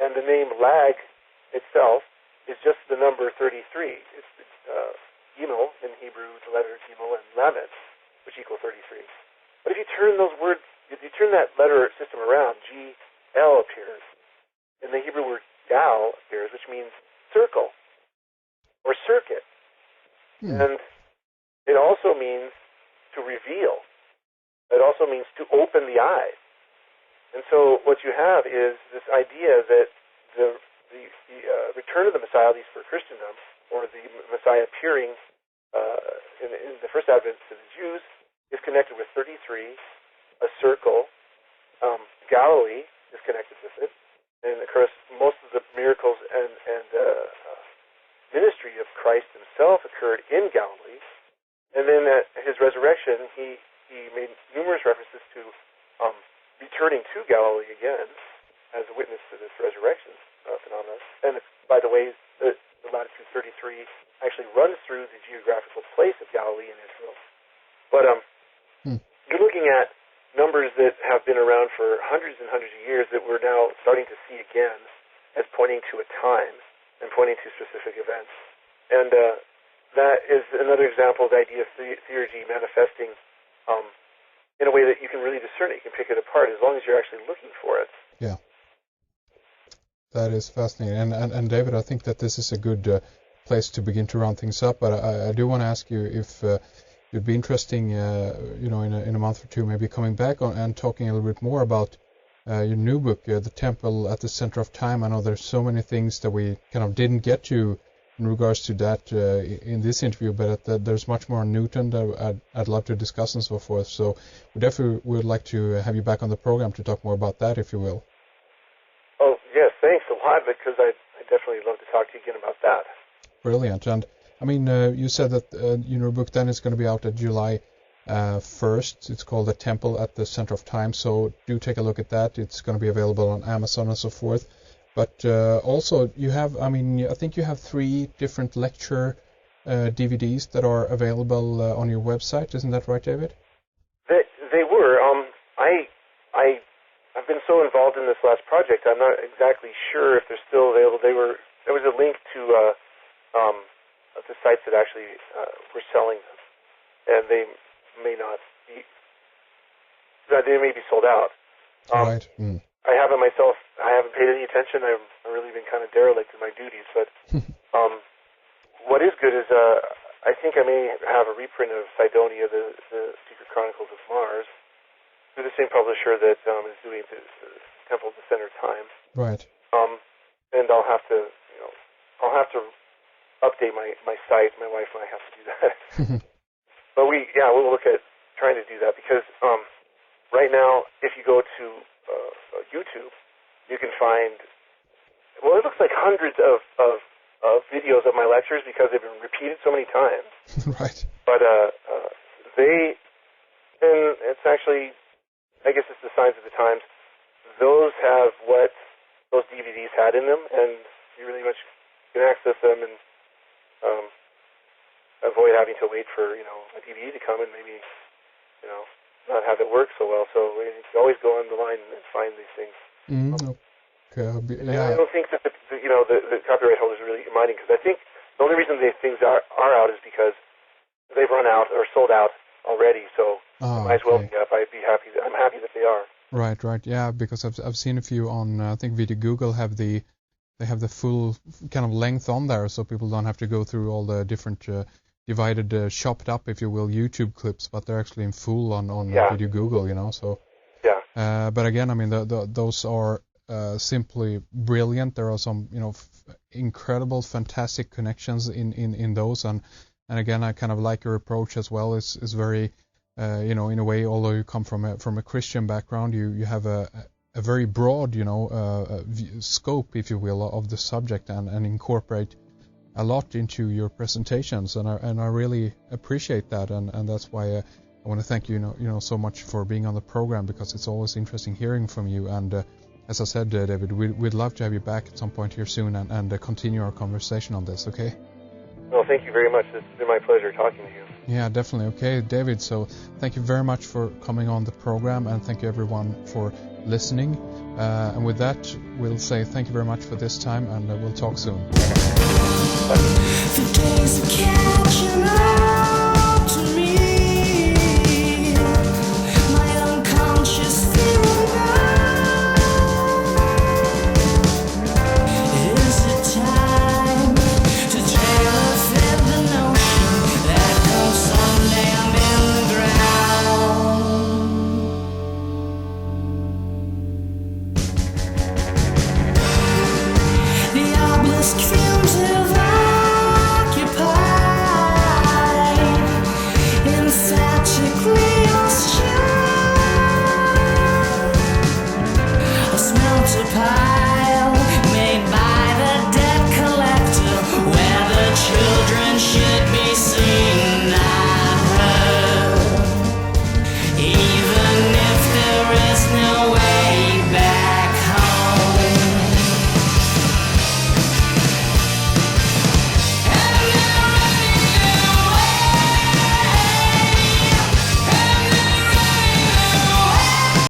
And the name Lag itself is just the number 33. It's Gimel in Hebrew, the letter Gimel, and Lamed, which equal 33. But if you turn those words, if you turn that letter system around, G-L appears. And the Hebrew word Gal appears, which means circle or circuit. And it also means to reveal. It also means to open the eye. And so what you have is this idea that the return of the Messiah, at least for Christendom, or the Messiah appearing in the first advent to the Jews, is connected with 33, a circle. Galilee is connected with it. And, of course, most of the miracles and ministry of Christ himself occurred in Galilee. And then at his resurrection, he made numerous references to returning to Galilee again as a witness to this resurrection phenomenon. And, by the way, the latitude 33 actually runs through the geographical place of Galilee in Israel. But you're looking at numbers that have been around for hundreds and hundreds of years that we're now starting to see again as pointing to a time and pointing to specific events. And that is another example of the idea of theurgy manifesting in a way that you can really discern it. You can pick it apart as long as you're actually looking for it. Yeah. That is fascinating. And David, I think that this is a good place to begin to round things up. But I do want to ask you if it'd be interesting, in a month or two, maybe coming back and talking a little bit more about your new book, The Temple at the Center of Time. I know there's so many things that we kind of didn't get to in regards to that in this interview, but there's much more on Newton that I'd love to discuss and so forth. So we definitely would like to have you back on the program to talk more about that, if you will. Oh, yes, thanks a lot, because I definitely love to talk to you again about that. Brilliant. And I mean, you said that your book then is going to be out at July 1st. It's called The Temple at the Center of Time, so do take a look at that. It's going to be available on Amazon and so forth. But also, you have, I think you have 3 different lecture DVDs that are available on your website. Isn't that right, David? They were. I've been so involved in this last project, I'm not exactly sure if they're still available. There was a link to the sites that actually were selling them, and they may not be. They may be sold out. Right. I haven't myself. I haven't paid any attention. I've really been kind of derelict in my duties. But what is good is I think I may have a reprint of Sidonia, the Secret Chronicles of Mars, through the same publisher that is doing the Temple of the Center of Time. Right. And I'll have to update my site. My wife and I have to do that. But we'll look at trying to do that, because right now, if you go to YouTube, you can find, well, it looks like hundreds of videos of my lectures, because they've been repeated so many times. Right. But and it's actually, I guess it's the signs of the times. Those have what those DVDs had in them, and you really much can access them and avoid having to wait for a DVD to come and maybe not have it work so well. So you can always go on the line and find these things. Okay. I don't think that the copyright holders are really minding, because I think the only reason these things are out is because they've run out or sold out already. So might as well be up. I'm happy that they are. Right. Yeah, because I've seen a few on I think Video Google they have the full kind of length on there, so people don't have to go through all the different divided, chopped up, if you will, YouTube clips, but they're actually in full on Video Google, So yeah. But again, I mean, those are simply brilliant. There are some incredible, fantastic connections in those, and again, I kind of like your approach as well. Is very in a way, although you come from a Christian background, you have a very broad scope, if you will, of the subject, and incorporate a lot into your presentations, and I really appreciate that, and that's why I want to thank you so much for being on the program, because it's always interesting hearing from you. And as I said, David, we'd love to have you back at some point here soon and continue our conversation on this. Okay? Well, thank you very much. It's been my pleasure talking to you. Yeah, definitely. Okay, David, so thank you very much for coming on the program, and thank you everyone for listening. And with that, we'll say thank you very much for this time, and we'll talk soon. The days are catching up to me. My unconscious feeling now. Is it time to trail a the notion that come someday I'm in the ground? The obelisk